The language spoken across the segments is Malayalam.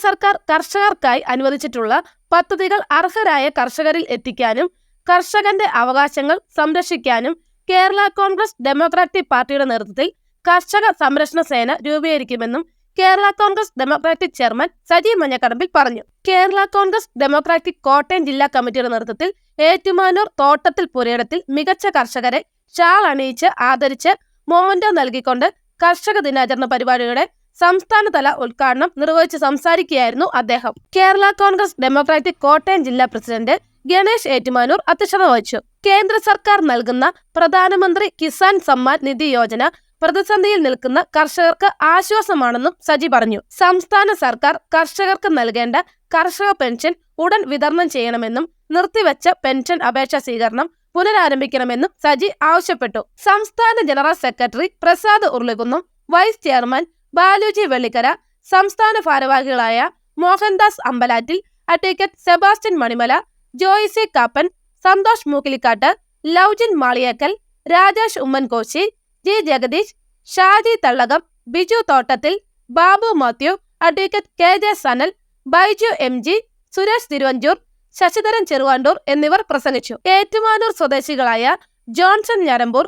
സർക്കാർ കർഷകർക്കായി അനുവദിച്ചിട്ടുള്ള പദ്ധതികൾ അർഹരായ കർഷകരിൽ എത്തിക്കാനും കർഷകന്റെ അവകാശങ്ങൾ സംരക്ഷിക്കാനും കേരള കോൺഗ്രസ് ഡെമോക്രാറ്റിക് പാർട്ടിയുടെ നേതൃത്വത്തിൽ കർഷക സംരക്ഷണ സേന രൂപീകരിക്കുമെന്നും കേരള കോൺഗ്രസ് ഡെമോക്രാറ്റിക് ചെയർമാൻ സജി മഞ്ഞക്കടമ്പിൽ പറഞ്ഞു. കേരള കോൺഗ്രസ് ഡെമോക്രാറ്റിക് കോട്ടയം ജില്ലാ കമ്മിറ്റിയുടെ നേതൃത്വത്തിൽ ഏറ്റുമാനൂർ തോട്ടത്തിൽ പുരയിടത്തിൽ മികച്ച കർഷകരെ ഷാൾ അണിയിച്ച് ആദരിച്ച് മൊമന്റോ നൽകിക്കൊണ്ട് കർഷക ദിനാചരണ പരിപാടിയുടെ സംസ്ഥാനതല ഉദ്ഘാടനം നിർവഹിച്ച് സംസാരിക്കുകയായിരുന്നു അദ്ദേഹം. കേരള കോൺഗ്രസ് ഡെമോക്രാറ്റിക് കോട്ടയം ജില്ലാ പ്രസിഡന്റ് ഗണേഷ് ഏറ്റുമാനൂർ അധ്യക്ഷത വഹിച്ചു. കേന്ദ്ര സർക്കാർ നൽകുന്ന പ്രധാനമന്ത്രി കിസാൻ സമ്മാൻ നിധി യോജന പ്രതിസന്ധിയിൽ നിൽക്കുന്ന കർഷകർക്ക് ആശ്വാസമാണെന്നും സജി പറഞ്ഞു. സംസ്ഥാന സർക്കാർ കർഷകർക്ക് നൽകേണ്ട കർഷക പെൻഷൻ ഉടൻ വിതരണം ചെയ്യണമെന്നും നിർത്തിവെച്ച പെൻഷൻ അപേക്ഷ സ്വീകരണം പുനരാരംഭിക്കണമെന്നും സജി ആവശ്യപ്പെട്ടു. സംസ്ഥാന general secretary Prasad Urulikunnam, vice chairman Baluji Vellikkara, സംസ്ഥാന ഭാരവാഹികളായ Mohandas Ambalattil, advocate Sebastian Manimala, Joicy Kappan, Santhosh Mookkilikkattu, Loujin Maliyekkal, Rajesh Ummenkoshy, G Jagadeesh, Shaji Thallakam, Biju Thottathil, Babu Mathew, advocate K J Sanal, Baiju M G, Suresh Thiruvanchoor, Sasidharan Cheruvandoor എന്നിവർ പ്രസംഗിച്ചു. ഏറ്റുമാനൂർ സ്വദേശികളായ ജോൺസൺ ഞരമ്പൂർ,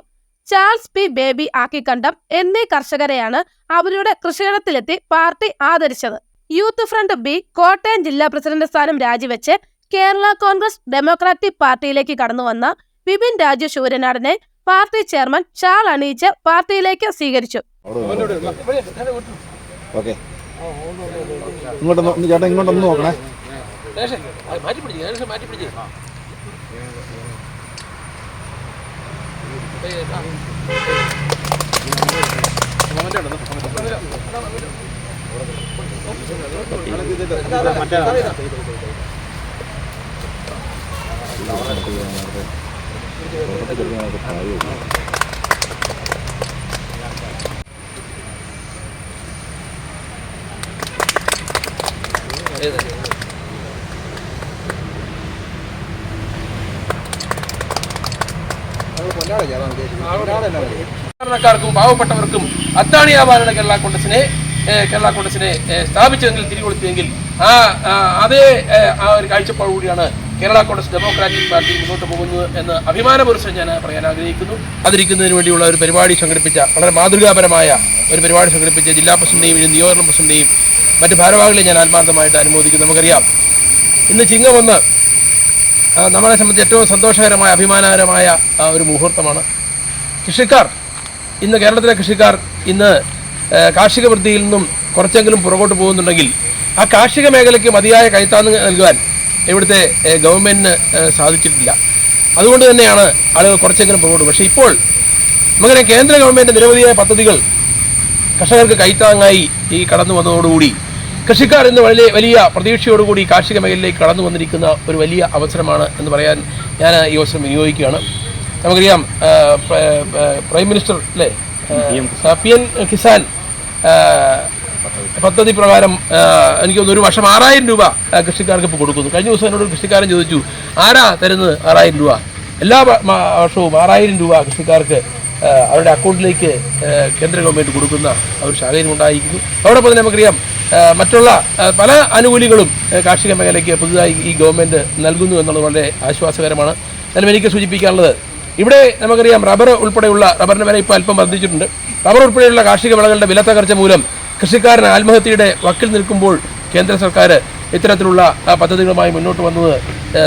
ചാൾസ് പി ബേബി ആക്കിക്കണ്ടം എന്നീ കർഷകരെയാണ് അവരുടെ കൃഷിയിടത്തിലെത്തി പാർട്ടി ആദരിച്ചത്. യൂത്ത് ഫ്രണ്ട് ബി കോട്ടയം ജില്ലാ പ്രസിഡന്റ് സ്ഥാനം രാജിവെച്ച് കേരള കോൺഗ്രസ് ഡെമോക്രാറ്റിക് പാർട്ടിയിലേക്ക് കടന്നുവന്ന വിപിൻ രാജു ശൂരനാടിനെ പാർട്ടി ചെയർമാൻ ഷാൾ അണിയിച്ച് പാർട്ടിയിലേക്ക് സ്വീകരിച്ചു. സാധാരണക്കാർക്കും പാവപ്പെട്ടവർക്കും അത്താണിയാവാനുള്ള കേരള കോൺഗ്രസിനെ സ്ഥാപിച്ചതെങ്കിൽ തിരികൊളുത്തിയെങ്കിൽ അതേ ഒരു കാഴ്ചപ്പാടുകൂടിയാണ് കേരള കോൺഗ്രസ് ഡെമോക്രാറ്റിക് പാർട്ടി മുന്നോട്ട് പോകുന്നത് എന്ന് അഭിമാനപുരുഷം ഞാൻ പറയാൻ ആഗ്രഹിക്കുന്നു. അതിരിക്കുന്നതിന് വേണ്ടിയുള്ള ഒരു പരിപാടി സംഘടിപ്പിച്ച, വളരെ മാതൃകാപരമായ ഒരു പരിപാടി സംഘടിപ്പിച്ച ജില്ലാ പ്രസിഡന്റിനെയും നിയോജക പ്രസിഡന്റിനെയും മറ്റ് ഭാരവാഹികളെ ഞാൻ ആത്മാർത്ഥമായിട്ട് അനുമോദിക്കുന്നു. നമുക്കറിയാം, ഇന്ന് ചിങ്ങം 1 നമ്മളെ സംബന്ധിച്ച് ഏറ്റവും സന്തോഷകരമായ അഭിമാനകരമായ ഒരു മുഹൂർത്തമാണ്. കൃഷിക്കാർ ഇന്ന്, കേരളത്തിലെ കൃഷിക്കാർ ഇന്ന് കാർഷിക വൃത്തിയിൽ നിന്നും കുറച്ചെങ്കിലും പുറകോട്ട് പോകുന്നുണ്ടെങ്കിൽ ആ കാർഷിക മേഖലയ്ക്ക് മതിയായ കൈത്താങ്ങ് നൽകുവാൻ ഇവിടുത്തെ ഗവൺമെൻറ്റിന് സാധിച്ചിട്ടില്ല. അതുകൊണ്ട് തന്നെയാണ് ആളുകൾ കുറച്ചെങ്കിലും പുറകോട്ട്. പക്ഷേ ഇപ്പോൾ നമുക്കറിയാം, കേന്ദ്ര ഗവൺമെൻറ് നിരവധിയായ പദ്ധതികൾ കർഷകർക്ക് കൈത്താങ്ങായി ഈ കടന്നു വന്നതോടുകൂടി കൃഷിക്കാർ ഇന്ന് വലിയ പ്രതീക്ഷയോടുകൂടി കാർഷിക മേഖലയിലേക്ക് കടന്നു വന്നിരിക്കുന്ന ഒരു വലിയ അവസരമാണ് എന്ന് പറയാൻ ഞാൻ ഈ അവസരം വിനിയോഗിക്കുകയാണ്. നമുക്കറിയാം, പ്രൈം മിനിസ്റ്റർ അല്ലേ PM കിസാൻ പദ്ധതി പ്രകാരം എനിക്ക് തോന്നുന്നു 1 വർഷം 6000 രൂപ കൃഷിക്കാർക്ക് ഇപ്പോൾ കൊടുക്കുന്നു. കഴിഞ്ഞ ദിവസം എന്നോട് കൃഷിക്കാരൻ ചോദിച്ചു, ആരാ തരുന്നത് 6000 രൂപ? എല്ലാ വർഷവും 6000 രൂപ കൃഷിക്കാർക്ക് അവരുടെ അക്കൗണ്ടിലേക്ക് കേന്ദ്ര ഗവൺമെൻറ് കൊടുക്കുന്ന ഒരു സാഹചര്യം ഉണ്ടായിരിക്കുന്നു. അതോടൊപ്പം തന്നെ നമുക്കറിയാം, മറ്റുള്ള പല ആനുകൂല്യങ്ങളും കാർഷിക മേഖലയ്ക്ക് പുതുതായി ഈ ഗവൺമെൻറ് നൽകുന്നു എന്നുള്ളത് വളരെ ആശ്വാസകരമാണ്. എന്നാലും എനിക്ക് സൂചിപ്പിക്കാനുള്ളത്, ഇവിടെ നമുക്കറിയാം റബ്ബറിൻ്റെ വില ഇപ്പോൾ അല്പം വർദ്ധിച്ചിട്ടുണ്ട്. റബ്ബർ ഉൾപ്പെടെയുള്ള കാർഷിക വിളകളുടെ വില തകർച്ച മൂലം കൃഷിക്കാരൻ ആത്മഹത്യയുടെ വക്കിൽ നിൽക്കുമ്പോൾ കേന്ദ്ര സർക്കാർ ഇത്തരത്തിലുള്ള പദ്ധതികളുമായി മുന്നോട്ട് വന്നത്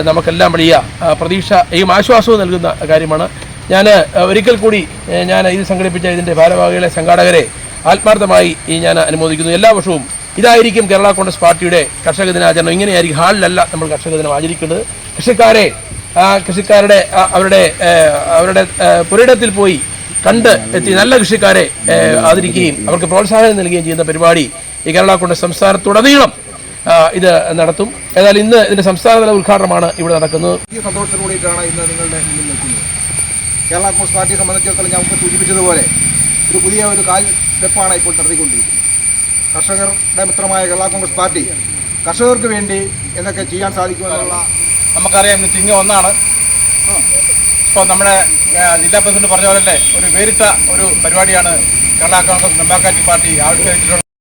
നമുക്കെല്ലാം വലിയ പ്രതീക്ഷയും ആശ്വാസവും നൽകുന്ന കാര്യമാണ്. ഞാൻ ഒരിക്കൽ കൂടി ഇത് സംഘടിപ്പിച്ച ഇതിൻ്റെ ഭാരവാഹികളെ, സംഘാടകരെ ആത്മാർത്ഥമായി ഞാൻ അനുമോദിക്കുന്നു. എല്ലാ വർഷവും ഇതായിരിക്കും കേരള കോൺഗ്രസ് പാർട്ടിയുടെ കർഷക ദിനാചരണം. ഇങ്ങനെയായിരിക്കും, ഹാളിലല്ല നമ്മൾ കർഷക ദിനം ആചരിക്കേണ്ടത്. കൃഷിക്കാരുടെ അവരുടെ പുരയിടത്തിൽ പോയി കണ്ട് എത്തി നല്ല കൃഷിക്കാരെ ആദരിക്കുകയും അവർക്ക് പ്രോത്സാഹനം നൽകുകയും ചെയ്യുന്ന പരിപാടി ഈ കേരള കോൺഗ്രസ് സംസ്ഥാനത്തുടനീളം ഇത് നടത്തും. ഏതായാലും ഇന്ന് ഇതിൻ്റെ സംസ്ഥാനതല ഉദ്ഘാടനമാണ് ഇവിടെ നടക്കുന്നത്. ഈ സന്തോഷത്തോടെയാണ് ഇന്ന് നിങ്ങളുടെ മുന്നിൽ നിൽക്കുന്നത്. കേരള കോൺഗ്രസ് പാർട്ടിയെ സംബന്ധിച്ചിടത്തോളം ഞാൻ മുമ്പ് സൂചിപ്പിച്ചതുപോലെ പുതിയ ഒരു കാൽ സ്റ്റെപ്പാണ് ഇപ്പോൾ നടത്തിക്കൊണ്ടിരിക്കുന്നത്. കർഷകരുടെ മിത്രമായ കേരള കോൺഗ്രസ് പാർട്ടി കർഷകർക്ക് വേണ്ടി എന്തൊക്കെ ചെയ്യാൻ സാധിക്കുമെന്നുള്ള നമുക്കറിയാം. ഇന്ന് ചിങ്ങം 1 ഇപ്പോൾ നമ്മുടെ ജില്ലാ പ്രസിഡന്റ് പറഞ്ഞ പോലെ ഒരു വേറിട്ട ഒരു പരിപാടിയാണ് കേരള കോൺഗ്രസ് ഡെമോക്രാറ്റിക് പാർട്ടി ആവിഷ്കരിച്ചിട്ടുള്ളത്.